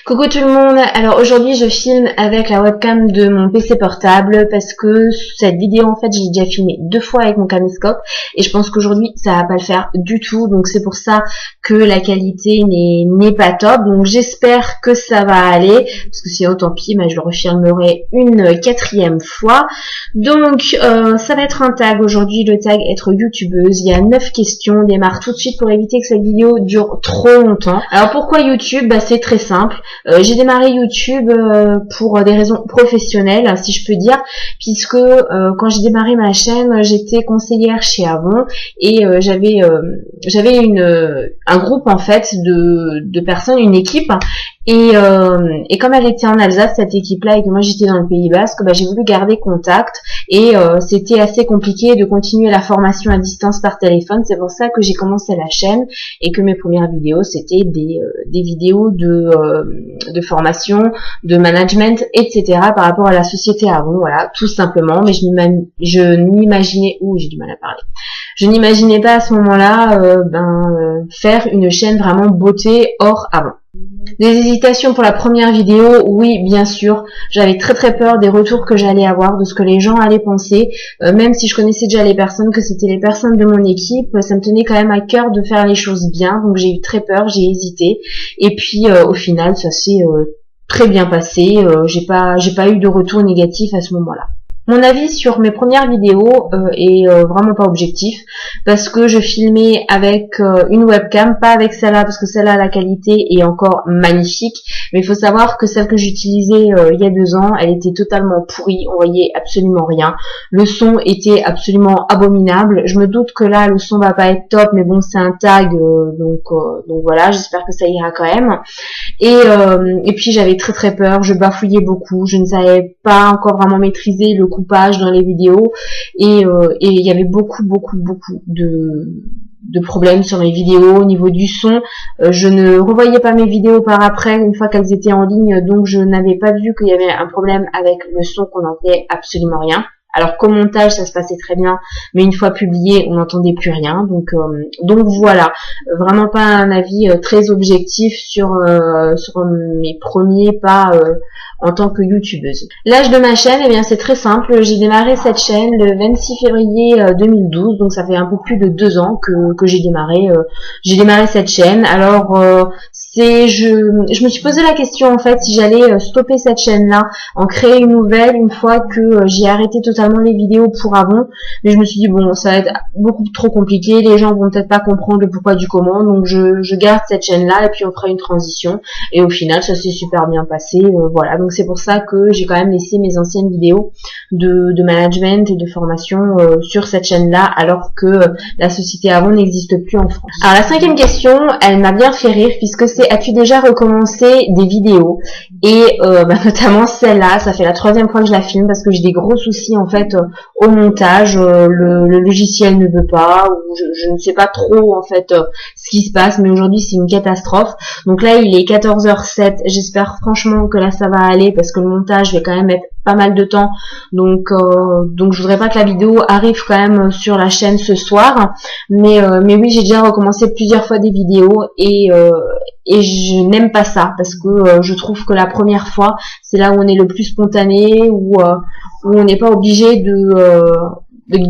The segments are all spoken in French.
Coucou tout le monde, alors aujourd'hui je filme avec la webcam de mon PC portable parce que cette vidéo en fait j'ai déjà filmé 2 fois avec mon caméscope et je pense qu'aujourd'hui ça va pas le faire du tout, donc c'est pour ça que la qualité n'est pas top, donc j'espère que ça va aller, parce que sinon tant pis, je le refilmerai une 4e fois. Donc ça va être un tag aujourd'hui, le tag être youtubeuse, il y a 9 questions, on démarre tout de suite pour éviter que cette vidéo dure trop longtemps. Alors pourquoi YouTube? C'est très simple. J'ai démarré YouTube pour des raisons professionnelles, si je peux dire, puisque quand j'ai démarré ma chaîne, j'étais conseillère chez Avon et j'avais un groupe en fait de personnes, une équipe. Et comme elle était en Alsace, cette équipe-là, et que moi j'étais dans le Pays Basque, j'ai voulu garder contact et c'était assez compliqué de continuer la formation à distance par téléphone. C'est pour ça que j'ai commencé la chaîne et que mes premières vidéos c'était des vidéos de formation, de management, etc. par rapport à la société Avon, voilà, tout simplement. Mais je n'imaginais, j'ai du mal à parler. Je n'imaginais pas à ce moment-là faire une chaîne vraiment beauté hors Avon. Des hésitations pour la première vidéo, oui bien sûr, j'avais très peur des retours que j'allais avoir, de ce que les gens allaient penser, même si je connaissais déjà les personnes, que c'était les personnes de mon équipe, ça me tenait quand même à cœur de faire les choses bien, donc j'ai eu très peur, j'ai hésité, et puis au final ça s'est très bien passé, j'ai pas eu de retour négatif à ce moment-là. Mon avis sur mes premières vidéos est vraiment pas objectif parce que je filmais avec une webcam, pas avec celle-là parce que celle-là la qualité est encore magnifique, mais il faut savoir que celle que j'utilisais il y a 2 ans, elle était totalement pourrie, on voyait absolument rien, le son était absolument abominable. Je me doute que là le son va pas être top, mais bon c'est un tag donc voilà, j'espère que ça ira quand même. Et puis j'avais très peur, je bafouillais beaucoup, je ne savais pas encore vraiment maîtriser le coupage dans les vidéos et il y avait beaucoup de problèmes sur mes vidéos au niveau du son. Je ne revoyais pas mes vidéos par après une fois qu'elles étaient en ligne, donc je n'avais pas vu qu'il y avait un problème avec le son, qu'on n'entendait absolument rien. Alors qu'au montage ça se passait très bien, mais une fois publié on n'entendait plus rien, donc voilà, vraiment pas un avis très objectif sur mes premiers pas en tant que youtubeuse. L'âge de ma chaîne, c'est très simple, j'ai démarré cette chaîne le 26 février 2012, donc ça fait un peu plus de 2 ans que j'ai démarré cette chaîne. Alors je me suis posé la question en fait si j'allais stopper cette chaîne là, en créer une nouvelle une fois que j'ai arrêté totalement les vidéos pour Avon, mais je me suis dit bon ça va être beaucoup trop compliqué, les gens vont peut-être pas comprendre le pourquoi du comment, donc je garde cette chaîne là et puis on fera une transition, et au final ça s'est super bien passé, voilà, donc c'est pour ça que j'ai quand même laissé mes anciennes vidéos de management et de formation sur cette chaîne là, alors que la société Avon n'existe plus en France. Alors la 5e question, elle m'a bien fait rire puisque c'est: as-tu déjà recommencé des vidéos? Et notamment celle-là, ça fait la 3e fois que je la filme parce que j'ai des gros soucis en fait au montage, le logiciel ne veut pas, ou je ne sais pas trop en fait ce qui se passe, mais aujourd'hui c'est une catastrophe. Donc là il est 14h07, j'espère franchement que là ça va aller parce que le montage va quand même être pas mal de temps, donc je voudrais pas que la vidéo arrive quand même sur la chaîne ce soir, mais oui, j'ai déjà recommencé plusieurs fois des vidéos et je n'aime pas ça parce que je trouve que la première fois c'est là où on est le plus spontané, où on n'est pas obligé de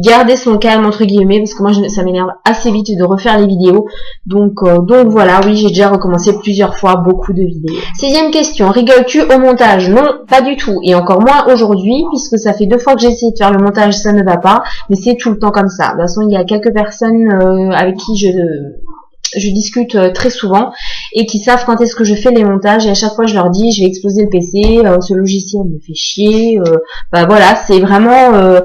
garder son calme entre guillemets, parce que moi ça m'énerve assez vite de refaire les vidéos, donc voilà, oui, j'ai déjà recommencé plusieurs fois beaucoup de vidéos. 6e question: rigoles-tu au montage? Non, pas du tout, et encore moins aujourd'hui puisque ça fait 2 fois que j'ai essayé de faire le montage, ça ne va pas, mais c'est tout le temps comme ça. De toute façon il y a quelques personnes avec qui je discute très souvent et qui savent quand est-ce que je fais les montages, et à chaque fois je leur dis je vais exploser le PC, ce logiciel me fait chier, voilà, c'est vraiment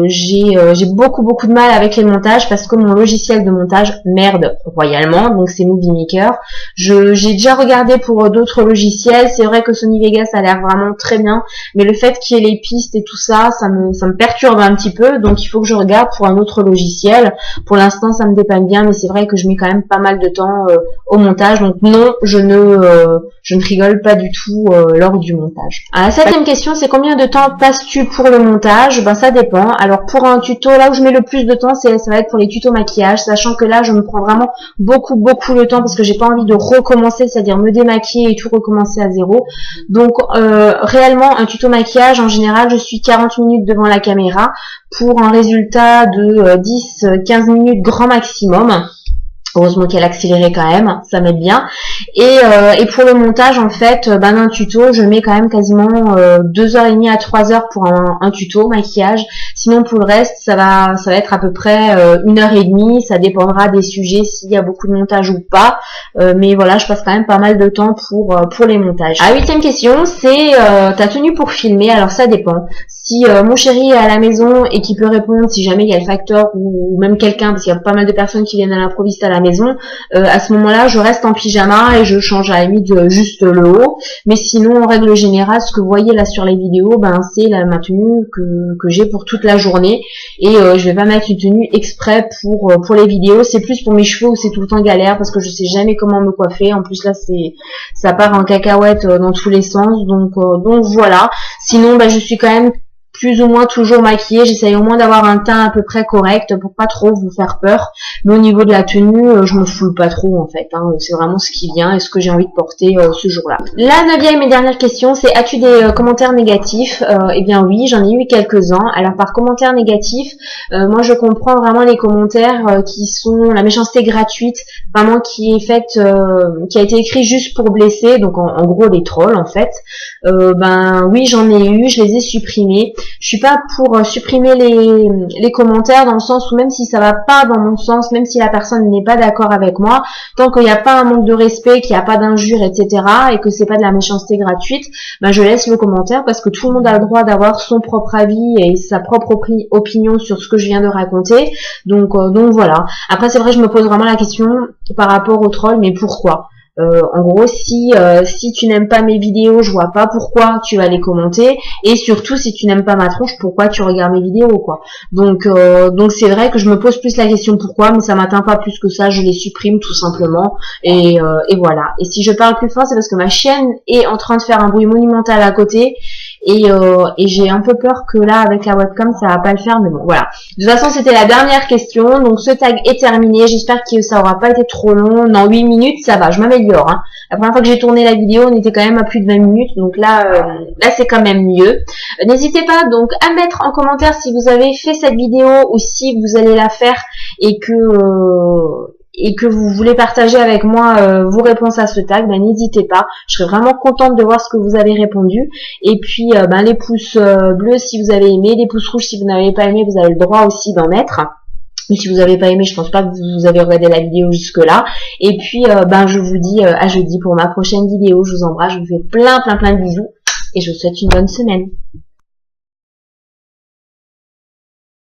j'ai beaucoup de mal avec les montages parce que mon logiciel de montage merde royalement, donc c'est Movie Maker. J'ai déjà regardé pour d'autres logiciels, c'est vrai que Sony Vegas a l'air vraiment très bien, mais le fait qu'il y ait les pistes et tout ça, ça me perturbe un petit peu, donc il faut que je regarde pour un autre logiciel. Pour l'instant ça me dépanne bien, mais c'est vrai que je mets quand même pas mal de temps au montage, donc non, je ne rigole pas du tout lors du montage. Alors, la 7e question, c'est: combien de temps passes-tu pour le montage? Ça dépend. dépend. Alors pour un tuto, là où je mets le plus de temps, ça va être pour les tutos maquillage, sachant que là je me prends vraiment beaucoup le temps parce que j'ai pas envie de recommencer, c'est-à-dire me démaquiller et tout recommencer à zéro. Donc réellement un tuto maquillage, en général je suis 40 minutes devant la caméra pour un résultat de 10-15 minutes grand maximum. Heureusement qu'elle a accéléré quand même, ça m'aide bien. Et pour le montage, en fait, d'un tuto, je mets quand même quasiment 2h30 à 3h pour un tuto maquillage. Sinon, pour le reste, ça va être à peu près 1h30. Ça dépendra des sujets, s'il y a beaucoup de montage ou pas. Mais voilà, je passe quand même pas mal de temps pour les montages. La 8e question, c'est ta tenue pour filmer. Alors ça dépend. Si mon chéri est à la maison et qui peut répondre, si jamais il y a le facteur ou même quelqu'un, parce qu'il y a pas mal de personnes qui viennent à l'improviste à la maison, à ce moment-là, je reste en pyjama et je change à la limite juste le haut. Mais sinon, en règle générale, ce que vous voyez là sur les vidéos, c'est ma tenue que j'ai pour toute la journée. Et je vais pas mettre une tenue exprès pour les vidéos. C'est plus pour mes cheveux où c'est tout le temps galère parce que je sais jamais comment me coiffer. En plus là, ça part en cacahuète dans tous les sens. Donc voilà. Sinon, je suis quand même plus ou moins toujours maquillée, j'essaye au moins d'avoir un teint à peu près correct pour pas trop vous faire peur, mais au niveau de la tenue, je me foule pas trop en fait, c'est vraiment ce qui vient et ce que j'ai envie de porter ce jour-là. La 9e et dernière question, c'est as-tu des commentaires négatifs? Eh bien oui, j'en ai eu quelques-uns. Alors par commentaires négatifs, moi je comprends vraiment les commentaires qui sont la méchanceté gratuite, vraiment qui est faite, qui a été écrit juste pour blesser, donc en gros des trolls en fait. Oui, j'en ai eu, je les ai supprimés. Je suis pas pour supprimer les commentaires dans le sens où même si ça va pas dans mon sens, même si la personne n'est pas d'accord avec moi, tant qu'il n'y a pas un manque de respect, qu'il n'y a pas d'injures, etc. et que c'est pas de la méchanceté gratuite, je laisse le commentaire parce que tout le monde a le droit d'avoir son propre avis et sa propre opinion sur ce que je viens de raconter. Donc voilà. Après c'est vrai, je me pose vraiment la question par rapport aux trolls, mais pourquoi? En gros, si tu n'aimes pas mes vidéos, je vois pas pourquoi tu vas les commenter, et surtout si tu n'aimes pas ma tronche, pourquoi tu regardes mes vidéos quoi. Donc c'est vrai que je me pose plus la question pourquoi, mais ça m'atteint pas plus que ça, je les supprime tout simplement et voilà. Et si je parle plus fort, c'est parce que ma chienne est en train de faire un bruit monumental à côté. Et j'ai un peu peur que là avec la webcam ça va pas le faire, mais bon voilà. De toute façon c'était la dernière question, donc ce tag est terminé. J'espère que ça aura pas été trop long. Dans 8 minutes ça va, je m'améliore. La première fois que j'ai tourné la vidéo on était quand même à plus de 20 minutes, donc là c'est quand même mieux. N'hésitez pas donc à mettre en commentaire si vous avez fait cette vidéo ou si vous allez la faire et que vous voulez partager avec moi vos réponses à ce tag, n'hésitez pas. Je serais vraiment contente de voir ce que vous avez répondu. Et puis les pouces bleus si vous avez aimé, les pouces rouges si vous n'avez pas aimé, vous avez le droit aussi d'en mettre. Mais si vous n'avez pas aimé, je pense pas que vous avez regardé la vidéo jusque là. Et puis je vous dis à jeudi pour ma prochaine vidéo. Je vous embrasse, je vous fais plein de bisous et je vous souhaite une bonne semaine.